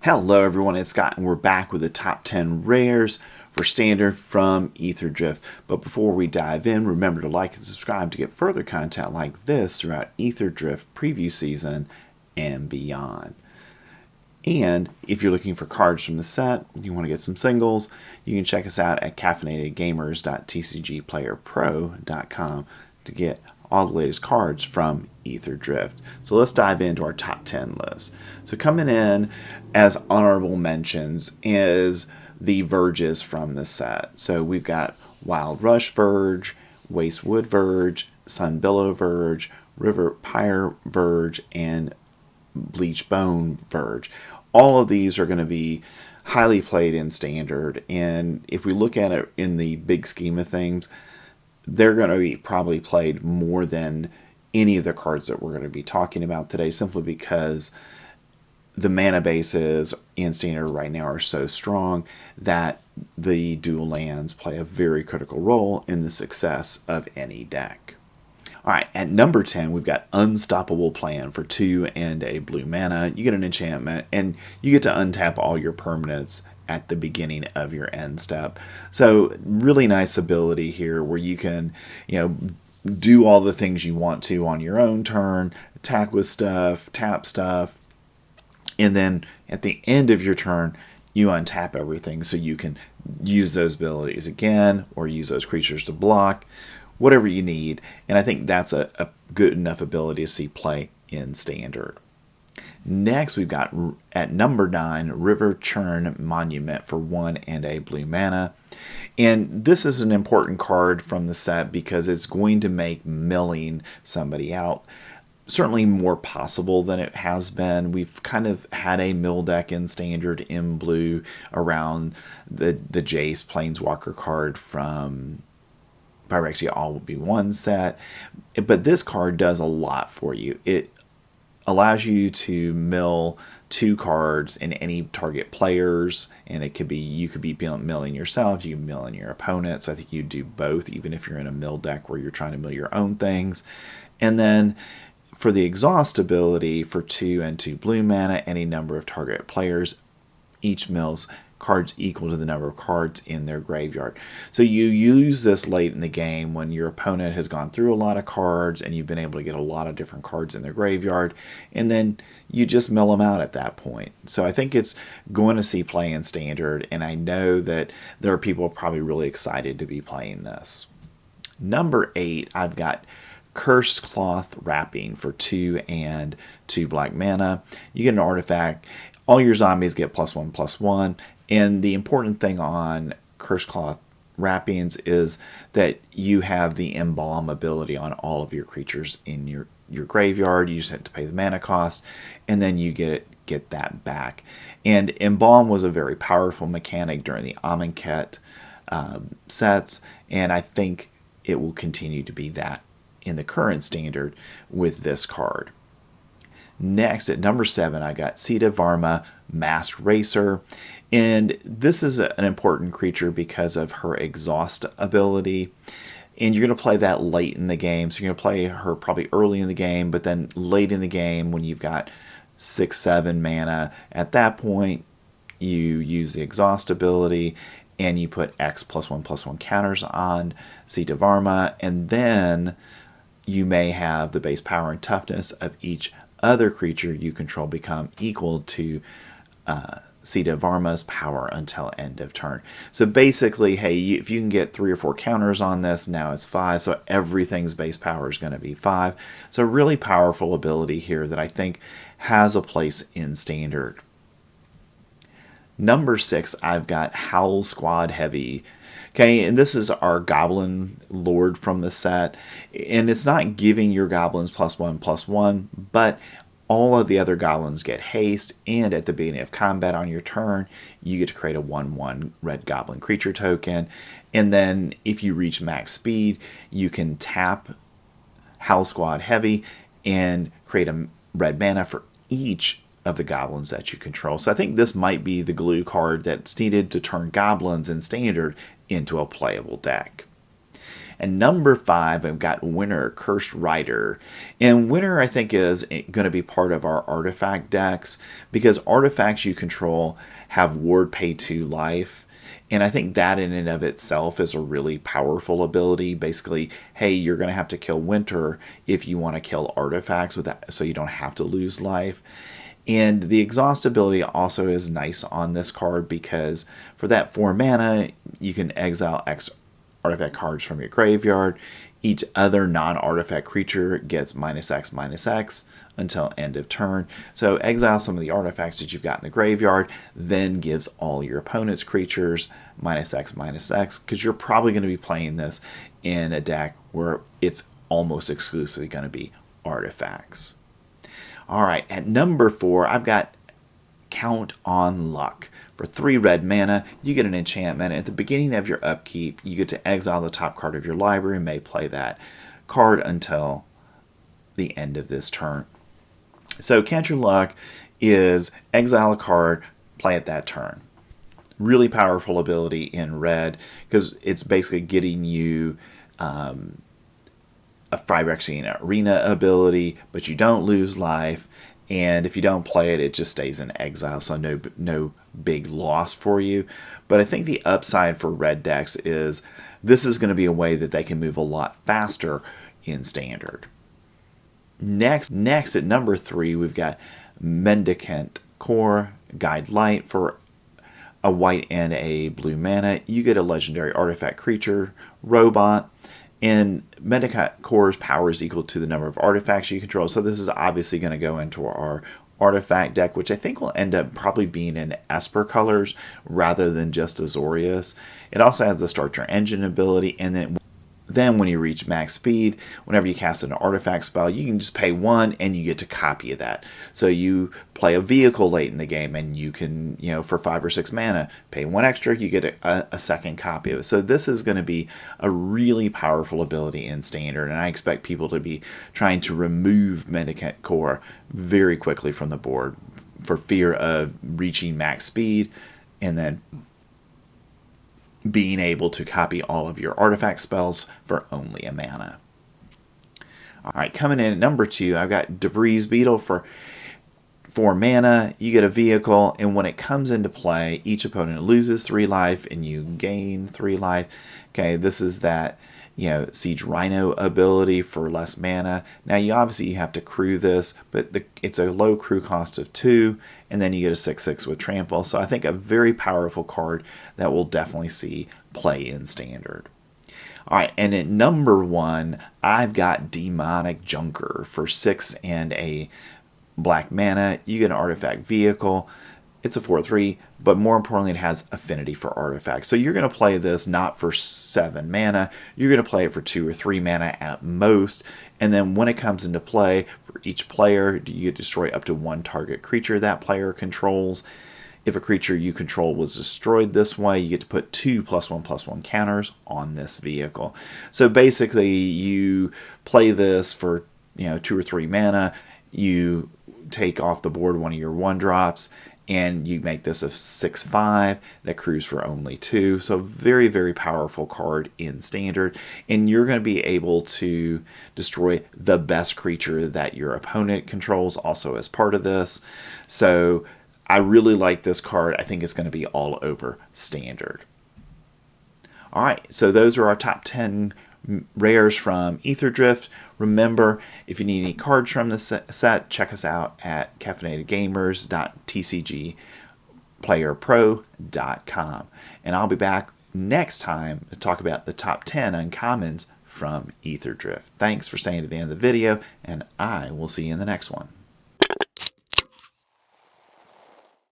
Hello everyone, it's Scott and we're back with the top 10 rares for standard from Aetherdrift. But before we dive in, remember to like and subscribe to get further content like this throughout Aetherdrift preview season and beyond. And if you're looking for cards from the set, you want to get some singles, you can check us out at caffeinatedgamers.tcgplayerpro.com to get all the latest cards from Aetherdrift. So let's dive into our top 10 list. So coming in as honorable mentions is the Verges from the set. So we've got Wild Rush Verge, Wastewood Verge, Sunbillow Verge, River Pyre Verge, and Bleach Bone Verge. All of these are going to be highly played in standard, and if we look at it in the big scheme of things, they're going to be probably played more than any of the cards that we're going to be talking about today, simply because the mana bases in standard right now are so strong that the dual lands play a very critical role in the success of any deck. Alright, at number 10, we've got Unstoppable Plan for 2 and a blue mana. You get an enchantment, and you get to untap all your permanents at the beginning of your end step. So, really nice ability here where you can, do all the things you want to on your own turn, attack with stuff, tap stuff, and then at the end of your turn, you untap everything so you can use those abilities again or use those creatures to block, whatever you need. And I think that's a good enough ability to see play in standard. Next, we've got at number 9, River Churn Monument for 1 and a blue mana. And this is an important card from the set because it's going to make milling somebody out certainly more possible than it has been. We've kind of had a mill deck in standard in blue around the Jace Planeswalker card from Pyrexia All Will Be One set. But this card does a lot for you. It allows you to mill 2 cards in any target players, and it could be you could be milling yourself, you can mill in your opponent. So I think you do both, even if you're in a mill deck where you're trying to mill your own things. And then for the exhaust ability for 2 and 2 blue mana, any number of target players, each mills cards equal to the number of cards in their graveyard. So you use this late in the game when your opponent has gone through a lot of cards and you've been able to get a lot of different cards in their graveyard, and then you just mill them out at that point. So I think it's going to see play in standard, and I know that there are people probably really excited to be playing this. Number 8, I've got Curse Cloth Wrapping for 2 and 2 black mana. You get an artifact. All your zombies get +1/+1. And the important thing on Curse Cloth Wrappings is that you have the Embalm ability on all of your creatures in your graveyard. You just have to pay the mana cost, and then you get that back. And Embalm was a very powerful mechanic during the Amonkhet sets, and I think it will continue to be that in the current standard with this card. Next, at number 7, I got Sita Varma, Masked Racer. And this is an important creature because of her exhaust ability. And you're going to play that late in the game. So you're going to play her probably early in the game, but then late in the game when you've got 6-7 mana, at that point, you use the exhaust ability and you put X +1/+1 counters on Sita Varma. And then you may have the base power and toughness of each other creature you control become equal to Sita Varma's power until end of turn. So basically, hey, if you can get 3 or 4 counters on this, now it's 5, so everything's base power is going to be 5. So really powerful ability here that I think has a place in standard. Number 6, I've got Howl Squad Heavy. Okay, and this is our Goblin Lord from the set. And it's not giving your goblins +1/+1, but all of the other goblins get haste, and at the beginning of combat on your turn, you get to create a 1/1 red goblin creature token. And then if you reach max speed, you can tap Howl Squad Heavy and create a red mana for each of the goblins that you control. So I think this might be the glue card that's needed to turn goblins in standard into a playable deck. And number 5, I've got Winter, Cursed Rider. And Winter, I think, is going to be part of our artifact decks because artifacts you control have ward pay 2 life. And I think that in and of itself is a really powerful ability. Basically, hey, you're going to have to kill Winter if you want to kill artifacts with that, so you don't have to lose life. And the exhaust ability also is nice on this card because for that 4 mana, you can exile X artifact cards from your graveyard. Each other non-artifact creature gets -X/-X until end of turn. So exile some of the artifacts that you've got in the graveyard, then gives all your opponent's creatures -X/-X, because you're probably going to be playing this in a deck where it's almost exclusively going to be artifacts. All right, at number 4, I've got Count on Luck. For 3 red mana, you get an enchantment. At the beginning of your upkeep, you get to exile the top card of your library and may play that card until the end of this turn. So Count on Luck is exile a card, play it that turn. Really powerful ability in red because it's basically getting you a Phyrexian Arena ability, but you don't lose life, and if you don't play it, it just stays in exile, so no big loss for you. But I think the upside for red decks is this is going to be a way that they can move a lot faster in Standard. Next at number 3, we've got Mendicant Core, Guide Light. For a white and a blue mana, you get a legendary artifact creature, Robot. And Mendicant Core's power is equal to the number of artifacts you control. So this is obviously going to go into our artifact deck, which I think will end up probably being in Esper colors rather than just Azorius. It also has the Start Your Engine ability, and then when you reach max speed, whenever you cast an artifact spell, you can just pay 1 and you get to copy that. So you play a vehicle late in the game and you can, for 5 or 6 mana, pay 1 extra, you get a second copy of it. So this is going to be a really powerful ability in Standard, and I expect people to be trying to remove Mendicant Core very quickly from the board for fear of reaching max speed and then being able to copy all of your artifact spells for only a mana. All right, coming in at number 2, I've got Debris Beetle. For 4 mana, you get a vehicle, and when it comes into play, each opponent loses 3 life and you gain 3 life. Okay, this is that Siege Rhino ability for less mana. Now you obviously have to crew this, but it's a low crew cost of 2, and then you get a 6/6 with Trample. So I think a very powerful card that will definitely see play in Standard. All right, and at number 1, I've got Demonic Junker. For 6 and a black mana, you get an artifact vehicle. It's a 4/3, but more importantly, it has affinity for artifacts. So you're going to play this not for 7 mana. You're going to play it for 2 or 3 mana at most. And then when it comes into play, for each player, you destroy up to 1 target creature that player controls. If a creature you control was destroyed this way, you get to put 2 +1/+1 counters on this vehicle. So basically, you play this for 2 or 3 mana. You take off the board one of your 1-drops, and you make this a 6/5 that crews for only 2. So very, very powerful card in Standard. And you're going to be able to destroy the best creature that your opponent controls also as part of this. So I really like this card. I think it's going to be all over Standard. All right, so those are our top 10 rares from Aetherdrift. Remember, if you need any cards from the set, check us out at caffeinatedgamers.tcgplayerpro.com. And I'll be back next time to talk about the top 10 uncommons from Aetherdrift. Thanks for staying to the end of the video, and I will see you in the next one.